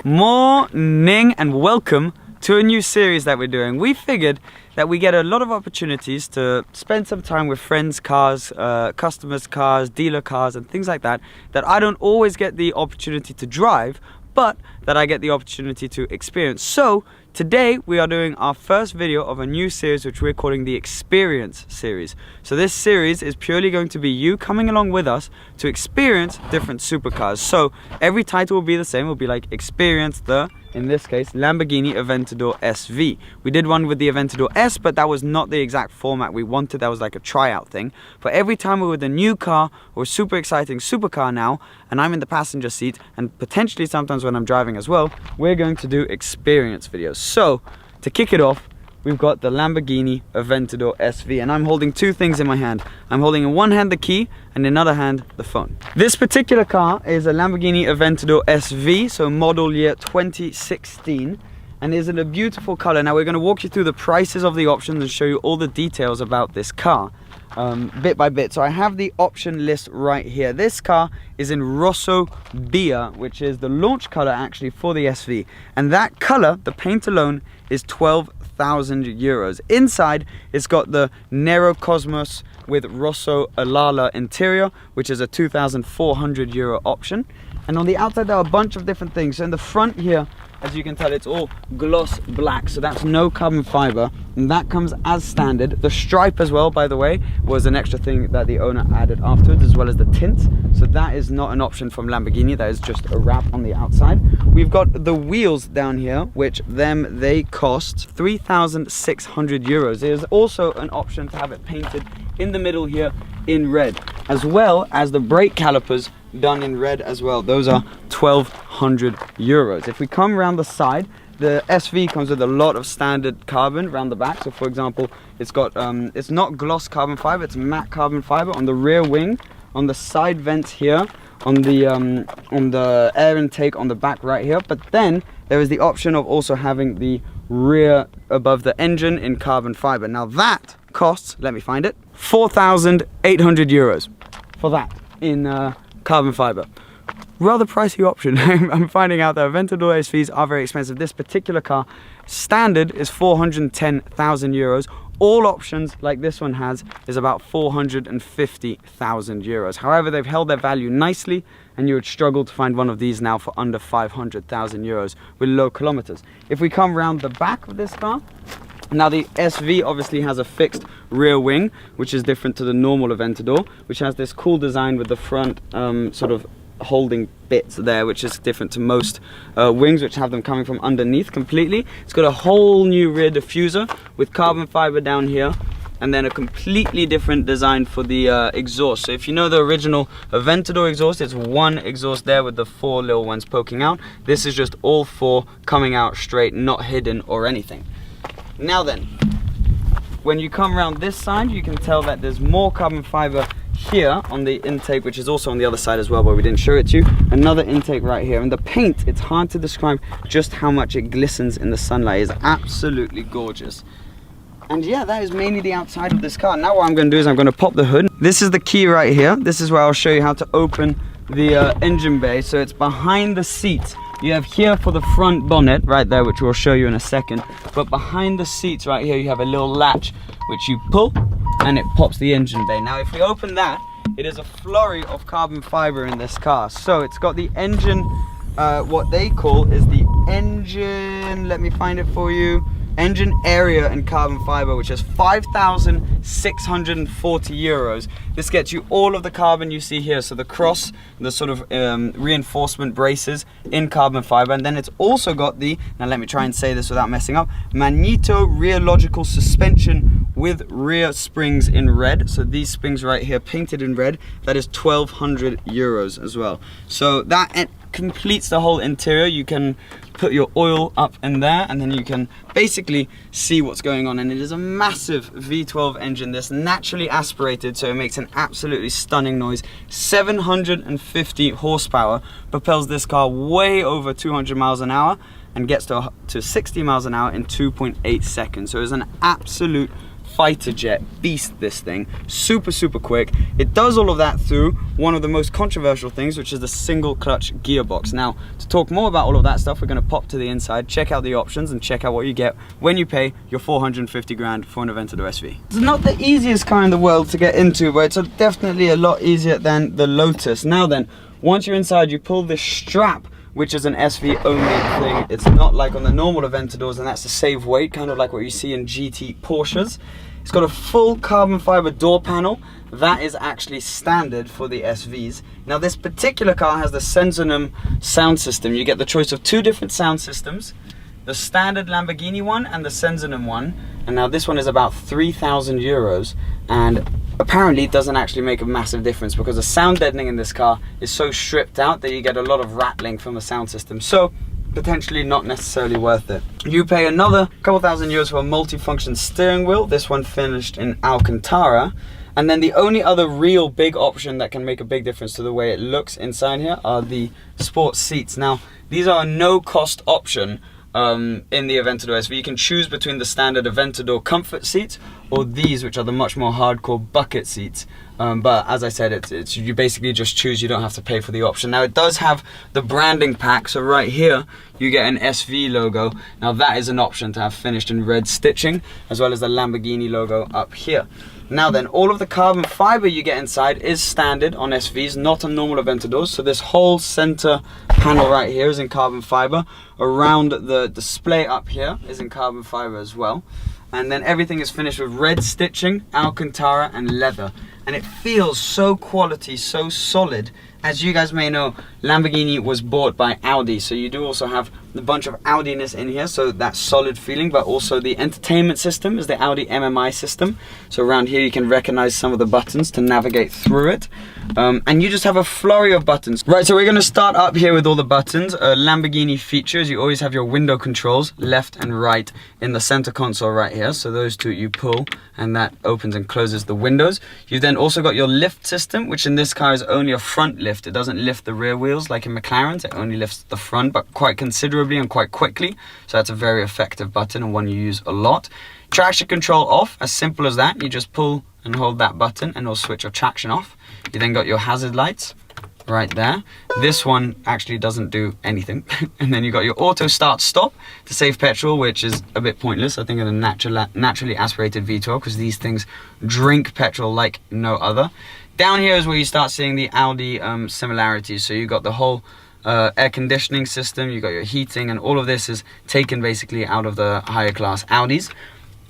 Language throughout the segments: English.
Morning and welcome to a new series that we're doing. We figured that we get a lot of opportunities to spend some time with friends' cars, customers' cars, dealer cars and things like that I don't always get the opportunity to drive, but that I get the opportunity to experience. So today we are doing our first video of a new series which we're calling the Experience series. So this series is purely going to be you coming along with us to experience different supercars. So every title will be the same. It will be like experience the, in this case, Lamborghini Aventador SV. We did one with the Aventador S, but that was not the exact format we wanted. That was like a tryout thing. But every time we're with a new car or a super exciting supercar now, and I'm in the passenger seat, and potentially sometimes when I'm driving as well, we're going to do experience videos. So to kick it off, we've got the Lamborghini Aventador SV, and I'm holding two things in my hand. I'm holding in one hand the key and in another hand the phone. This particular car is a Lamborghini Aventador SV, so model year 2016, and is in a beautiful color. Now we're going to walk you through the prices of the options and show you all the details about this car. Bit by bit. So I have the option list right here. This car is in Rosso Bia, which is the launch color actually for the SV, and that color, the paint alone, is 12,000 euros. Inside it's got the Nero Cosmos with Rosso Alala interior, which is a 2,400 euro option, and on the outside there are a bunch of different things. So in the front here, as you can tell, it's all gloss black, so that's no carbon fiber, and that comes as standard. The stripe as well, by the way, was an extra thing that the owner added afterwards, as well as the tint. So that is not an option from Lamborghini, that is just a wrap on the outside. We've got the wheels down here, which they cost 3,600 euros. There's also an option to have it painted in the middle here in red, as well as the brake calipers done in red as well. Those are 1,200 euros. If we come around the side, the SV comes with a lot of standard carbon around the back. So for example, it's got it's not gloss carbon fiber, it's matte carbon fiber on the rear wing, on the side vents here, on the air intake on the back right here. But then there is the option of also having the rear above the engine in carbon fiber. Now that costs, let me find it, 4,800 euros for that in carbon fiber. Rather pricey option. I'm finding out that Aventador SVs are very expensive. This particular car, standard, is 410,000 euros. All options, like this one has, is about 450,000 euros. However, they've held their value nicely, and you would struggle to find one of these now for under 500,000 euros with low kilometers. If we come around the back of this car, now the SV obviously has a fixed rear wing, which is different to the normal Aventador, which has this cool design with the front sort of holding bits there, which is different to most wings, which have them coming from underneath completely. It's got a whole new rear diffuser with carbon fiber down here, and then a completely different design for the exhaust. So if you know the original Aventador exhaust, it's one exhaust there with the four little ones poking out. This is just all four coming out straight, not hidden or anything. Now then, when you come around this side, you can tell that there's more carbon fiber here on the intake, which is also on the other side as well, but we didn't show it to you. Another intake right here, and the paint, it's hard to describe just how much it glistens in the sunlight. It's absolutely gorgeous. And yeah, that is mainly the outside of this car. Now what I'm going to do is I'm going to pop the hood. This is the key right here. This is where I'll show you how to open the engine bay. So it's behind the seats. You have here for the front bonnet right there, which we'll show you in a second. But behind the seats right here, you have a little latch which you pull and it pops the engine bay. Now if we open that, it is a flurry of carbon fiber in this car. So it's got the engine, what they call is the engine, let me find it for you, engine area and carbon fiber, which is 5,640 euros. This gets you all of the carbon you see here, so the cross, the sort of reinforcement braces in carbon fiber, and then it's also got the, now let me try and say this without messing up, magneto rear-logical suspension with rear springs in red. So these springs right here painted in red, that is 1,200 euros as well. So that completes the whole interior. You can put your oil up in there and then you can basically see what's going on. And it is a massive V12 engine that's naturally aspirated, so it makes an absolutely stunning noise. 750 horsepower, propels this car way over 200 miles an hour and gets to 60 miles an hour in 2.8 seconds. So it's an absolute fighter jet beast, this thing. Super quick. It does all of that through one of the most controversial things, which is the single clutch gearbox. Now to talk more about all of that stuff, we're going to pop to the inside, check out the options and check out what you get when you pay your 450 grand for an Aventador SV. It's not the easiest car in the world to get into, but it's definitely a lot easier than the Lotus. Now then, once you're inside, you pull this strap, which is an SV only thing. It's not like on the normal Aventadors, and that's to save weight, kind of like what you see in GT Porsches. It's got a full carbon fiber door panel. That is actually standard for the SVs. Now this particular car has the Senzanum sound system. You get the choice of two different sound systems, the standard Lamborghini one and the Senzanum one. And now this one is about 3,000 euros. And apparently it doesn't actually make a massive difference because the sound deadening in this car is so stripped out that you get a lot of rattling from the sound system. So potentially not necessarily worth it. You pay another couple thousand euros for a multi-function steering wheel, this one finished in Alcantara. And then the only other real big option that can make a big difference to the way it looks inside here are the sports seats. Now these are a no cost option in the Aventador SV. You can choose between the standard Aventador comfort seats or these, which are the much more hardcore bucket seats. But as I said, it's you basically just choose, you don't have to pay for the option. Now it does have the branding pack, so right here you get an SV logo. Now that is an option to have finished in red stitching, as well as the Lamborghini logo up here. Now then, all of the carbon fiber you get inside is standard on SVs, not on normal Aventadors. So this whole center panel right here is in carbon fiber. Around the display up here is in carbon fiber as well. And then everything is finished with red stitching, Alcantara and leather. And it feels so quality, so solid. As you guys may know, Lamborghini was bought by Audi, so you do also have a bunch of Audi-ness in here, so that solid feeling, but also the entertainment system is the Audi MMI system. So around here you can recognize some of the buttons to navigate through it. And you just have a flurry of buttons. Right, so we're gonna start up here with all the buttons. Lamborghini features, you always have your window controls, left and right, in the center console right here. So those two you pull, and that opens and closes the windows. You've then also got your lift system, which in this car is only a front lift. It doesn't lift the rear wheels like in McLaren's, it only lifts the front, but quite considerably and quite quickly. So that's a very effective button and one you use a lot. Traction control off, as simple as that. You just pull and hold that button and it'll switch your traction off. You then got your hazard lights right there. This one actually doesn't do anything. And then you got your auto start stop to save petrol, which is a bit pointless, I think, in a naturally aspirated V12, because these things drink petrol like no other. Down here is where you start seeing the Audi similarities. So you got the whole air conditioning system, you got your heating, and all of this is taken basically out of the higher class Audis.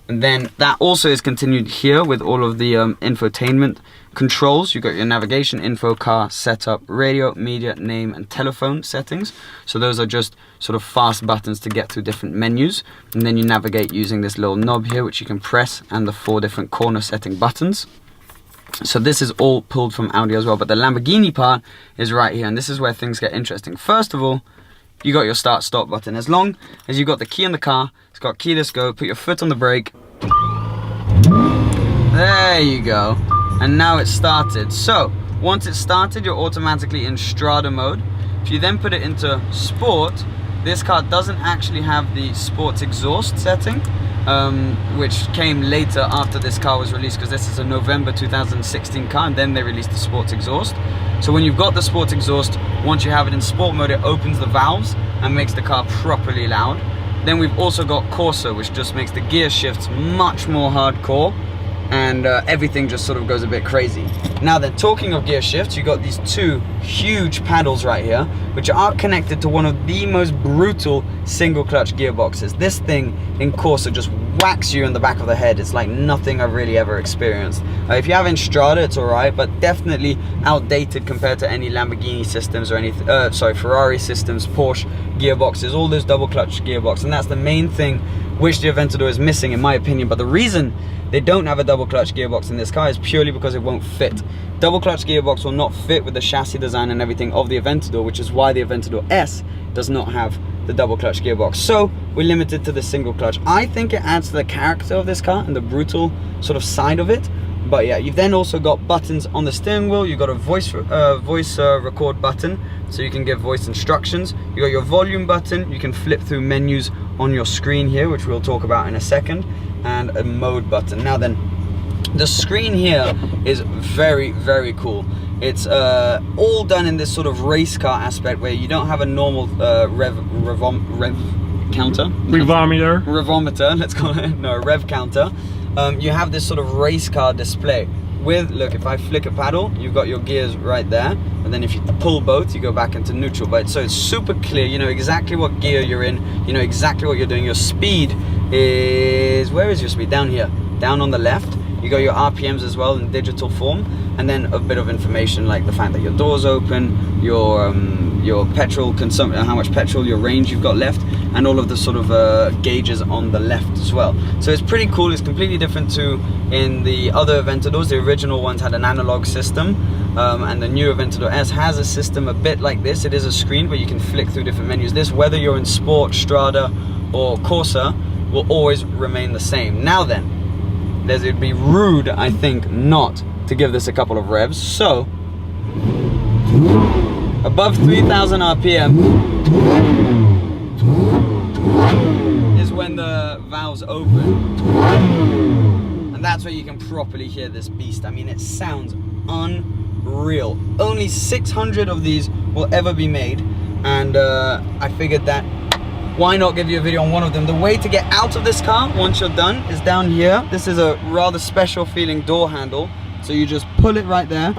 And then that also is continued here with all of the infotainment controls. You got your navigation, info, car, setup, radio, media, name, and telephone settings. So those are just sort of fast buttons to get through different menus. And then you navigate using this little knob here, which you can press, and the 4 different corner setting buttons. So this is all pulled from Audi as well, but the Lamborghini part is right here, and this is where things get interesting. First of all, you got your start stop button. As long as you got the key in the car, it's got keyless go, put your foot on the brake. There you go. And now it's started. So once it's started, you're automatically in Strada mode. If you then put it into sport, this car doesn't actually have the sports exhaust setting, which came later after this car was released, because this is a November 2016 car, and then they released the sports exhaust. So when you've got the sports exhaust, once you have it in sport mode, it opens the valves and makes the car properly loud. Then we've also got Corsa, which just makes the gear shifts much more hardcore, and everything just sort of goes a bit crazy. Now then, talking of gear shifts, you got these two huge paddles right here, which are connected to one of the most brutal single clutch gearboxes. This thing in Corsa just whacks you in the back of the head. It's like nothing I've really ever experienced. If you have Strada, it's alright, but definitely outdated compared to any Lamborghini systems or any, Ferrari systems, Porsche gearboxes, all those double clutch gearbox, and that's the main thing which the Aventador is missing, in my opinion. But the reason they don't have a double clutch gearbox in this car is purely because it won't fit. Double clutch gearbox will not fit with the chassis design and everything of the Aventador, which is why the Aventador S does not have the double clutch gearbox. So we're limited to the single clutch. I think it adds to the character of this car and the brutal sort of side of it. But yeah, you've then also got buttons on the steering wheel. You've got a voice record button, so you can give voice instructions. You got your volume button. You can flip through menus on your screen here, which we'll talk about in a second, and a mode button. Now then, the screen here is very, very cool. It's all done in this sort of race car aspect, where you don't have a normal rev counter. Revometer, let's call it. No, a rev counter. You have this sort of race car display with, look, if I flick a paddle, you've got your gears right there, and then if you pull both, you go back into neutral. But so it's super clear, you know exactly what gear you're in, you know exactly what you're doing. Your speed is, where is your speed? Down here, down on the left. You got your RPMs as well in digital form, and then a bit of information like the fact that your door's open, your petrol consumption, how much petrol, your range you've got left, and all of the sort of gauges on the left as well. So it's pretty cool. It's completely different to in the other Aventadors. The original ones had an analog system, and the new Aventador S has a system a bit like this. It is a screen, but you can flick through different menus. This, whether you're in Sport, Strada, or Corsa, will always remain the same. Now then, it'd be rude, I think, not to give this a couple of revs. So, above 3,000 RPM is when the valves open, and that's where you can properly hear this beast. I mean, it sounds unreal. Only 600 of these will ever be made, and I figured that why not give you a video on one of them. The way to get out of this car once you're done is down here. This is a rather special feeling door handle. So you just pull it right there,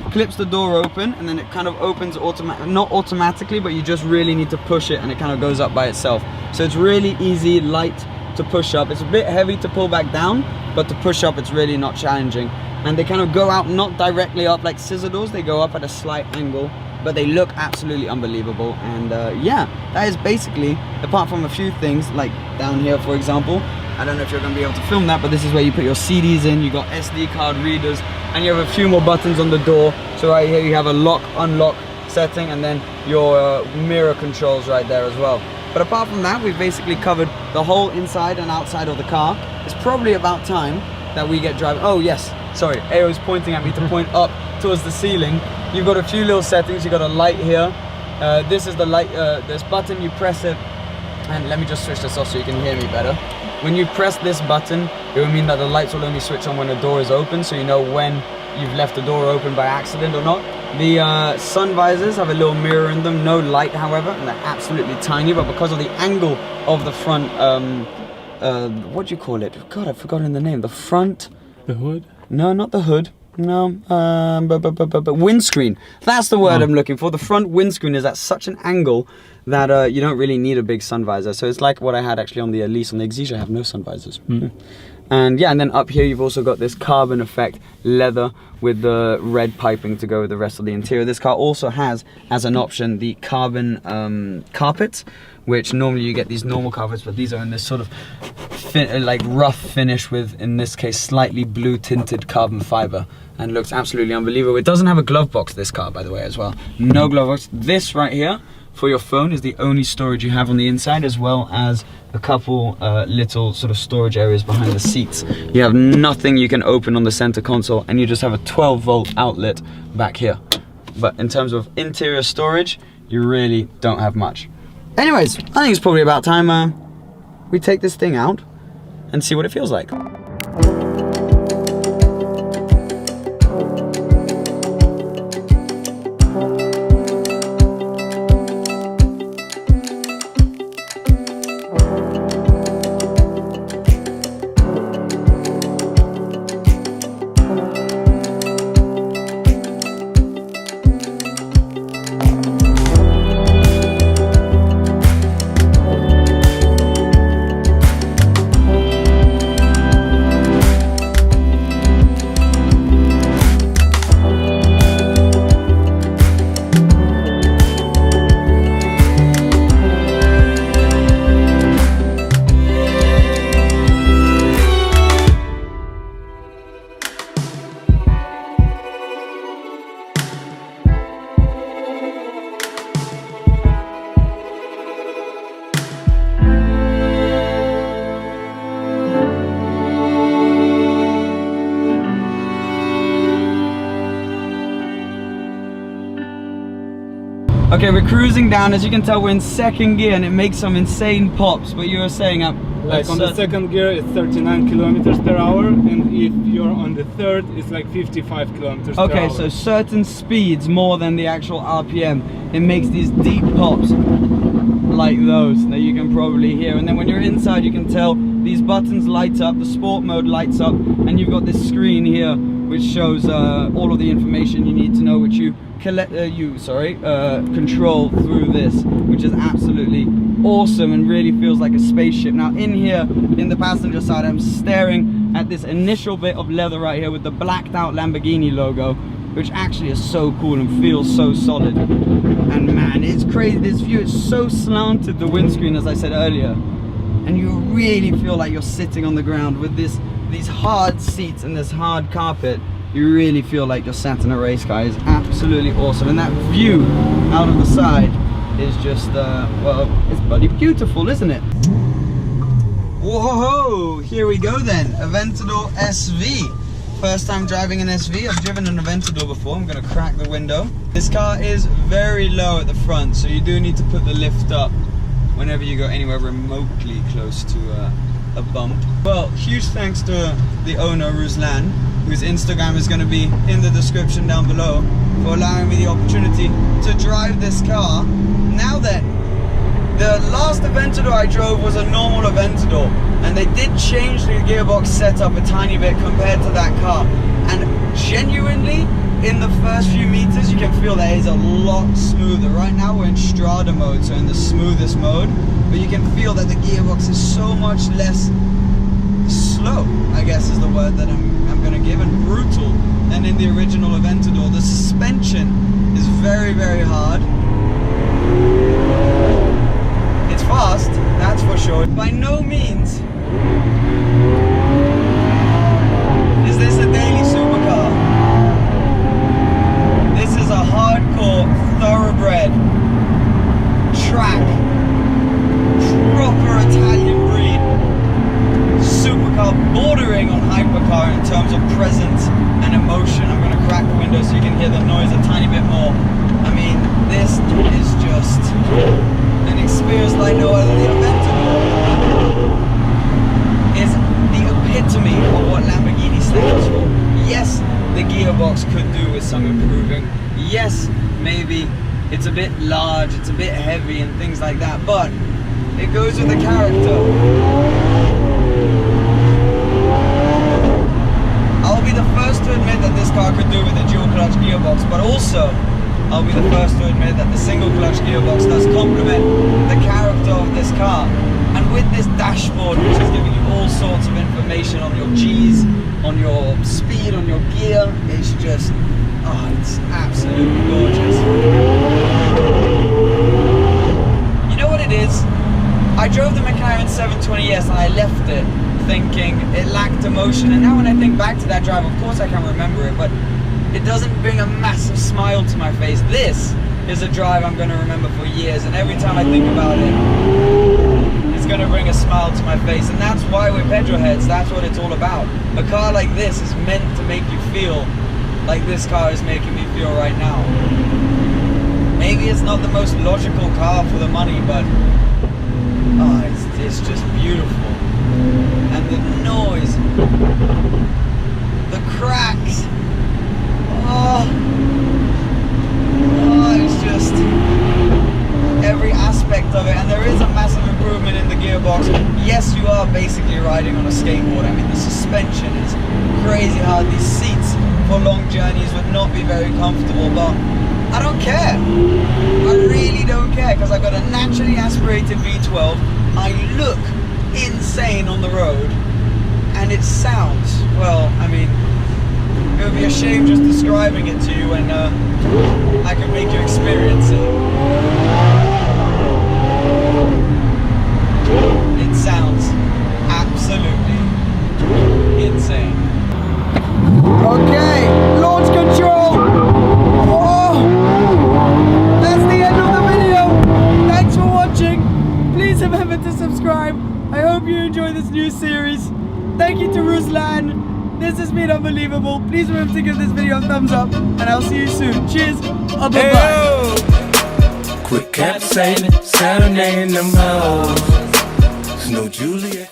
clips the door open, and then it kind of opens not automatically, but you just really need to push it and it kind of goes up by itself. So it's really easy, light to push up. It's a bit heavy to pull back down, but to push up it's really not challenging. And they kind of go out not directly up like scissor doors, they go up at a slight angle, but they look absolutely unbelievable. And yeah, that is basically, apart from a few things like down here, for example, I don't know if you're going to be able to film that, but this is where you put your CDs in. You got SD card readers, and you have a few more buttons on the door. So right here you have a lock, unlock setting, and then your mirror controls right there as well. But apart from that, we've basically covered the whole inside and outside of the car. It's probably about time that we get driving. Oh yes, sorry, Ayo's pointing at me to point up towards the ceiling. You've got a few little settings. You've got a light here. This is the light, this button, you press it, and let me just switch this off so you can hear me better. When you press this button, it will mean that the lights will only switch on when the door is open, so you know when you've left the door open by accident or not. The sun visors have a little mirror in them, no light however, and they're absolutely tiny, but because of the angle of the front, what do you call it? God, I've forgotten the name. The front... The hood? No, not the hood. No, but windscreen. That's the word I'm looking for. The front windscreen is at such an angle that you don't really need a big sun visor. So it's like what I had actually on the Elise. On the Exige, I have no sun visors. And yeah, and then up here you've also got this carbon effect leather with the red piping to go with the rest of the interior. This car also has, as an option, the carbon carpets, which normally you get these normal carpets, but these are in this sort of like rough finish with, in this case, slightly blue tinted carbon fiber, and looks absolutely unbelievable. It doesn't have a glove box, this car, by the way, as well. No glove box. This right here for your phone is the only storage you have on the inside, as well as a couple little sort of storage areas behind the seats. You have nothing you can open on the center console, and you just have a 12-volt outlet back here. But in terms of interior storage, you really don't have much. Anyways, I think it's probably about time we take this thing out and see what it feels like. Okay, we're cruising down. As you can tell, we're in second gear and it makes some insane pops. But you were saying like on the second gear it's 39 kilometers per hour, and if you're on the third it's like 55 kilometers per hour. Okay, so certain speeds more than the actual RPM, it makes these deep pops like those that you can probably hear. And then when you're inside, you can tell these buttons light up, the sport mode lights up, and you've got this screen here which shows all of the information you need to know, which you control through this, which is absolutely awesome and really feels like a spaceship. Now in here, in the passenger side, I'm staring at this initial bit of leather right here with the blacked out Lamborghini logo, which actually is so cool and feels so solid. And man, it's crazy, this view is so slanted, the windscreen, as I said earlier, and you really feel like you're sitting on the ground with these hard seats and this hard carpet. You really feel like you're sat in a race car. It's absolutely awesome, and that view out of the side is just well, it's bloody beautiful, isn't it? Whoa, here we go then. Aventador SV. First time driving an SV. I've driven an Aventador before. I'm gonna crack the window. This car is very low at the front, so you do need to put the lift up whenever you go anywhere remotely close to a bump. Well, huge thanks to the owner, Ruslan, whose Instagram is going to be in the description down below, for allowing me the opportunity to drive this car. Now then, the last Aventador I drove was a normal Aventador, and they did change the gearbox setup a tiny bit compared to that car, and genuinely in the first few meters you can feel that it's a lot smoother. Right now we're in Strada mode, so in the smoothest mode, but you can feel that the gearbox is so much less slow, I guess is the word that I'm gonna give, and brutal than in the original Aventador. The suspension is very, very hard. It's fast, that's for sure. By no means is this a daily supercar. This is a hardcore, thoroughbred, track, proper Italian breed supercar, bordering on hypercar in terms of presence and emotion. I'm going to crack the window so you can hear the noise a tiny bit more. I mean, this is just an experience like no other. The Aventador is the epitome of what Lamborghini stands for. Yes, the gearbox could do with some improving. Yes, maybe it's a bit large, it's a bit heavy and things like that, but it goes with the character. I'll be the first to admit that this car could do with a dual clutch gearbox, but also I'll be the first to admit that the single clutch gearbox does complement the character of this car. And with this dashboard, which is giving you all sorts of information on your G's, on your speed, on your gear, it's just, oh, it's absolutely gorgeous. You know what it is? I drove the McLaren 720S and I left it thinking it lacked emotion, and now when I think back to that drive, of course I can remember it, but it doesn't bring a massive smile to my face. This is a drive I'm going to remember for years, and every time I think about it, it's going to bring a smile to my face. And that's why we're petrolheads. That's what it's all about. A car like this is meant to make you feel like this car is making me feel right now. maybe it's not the most logical car for the money, but it's just beautiful. And the noise, the cracks, it's just every aspect of it. And there is a massive improvement in the gearbox. Yes, you are basically riding on a skateboard. I mean, the suspension is crazy hard. These seats for long journeys would not be very comfortable, but I don't care. I really don't care, because I've got a naturally aspirated V12. I look insane on the road, and it sounds, well, I mean, it would be a shame just describing it to you when I can make you experience it. It sounds absolutely insane. Okay, launch control! That's the end of the video! Thanks for watching! Please remember to subscribe. I hope you enjoy this new series. Thank you to Ruslan. This has been unbelievable. Please remember to give this video a thumbs up, and I'll see you soon. Cheers! Bye-bye! Quick cap saying Saturday in them hoes. There's no Juliet.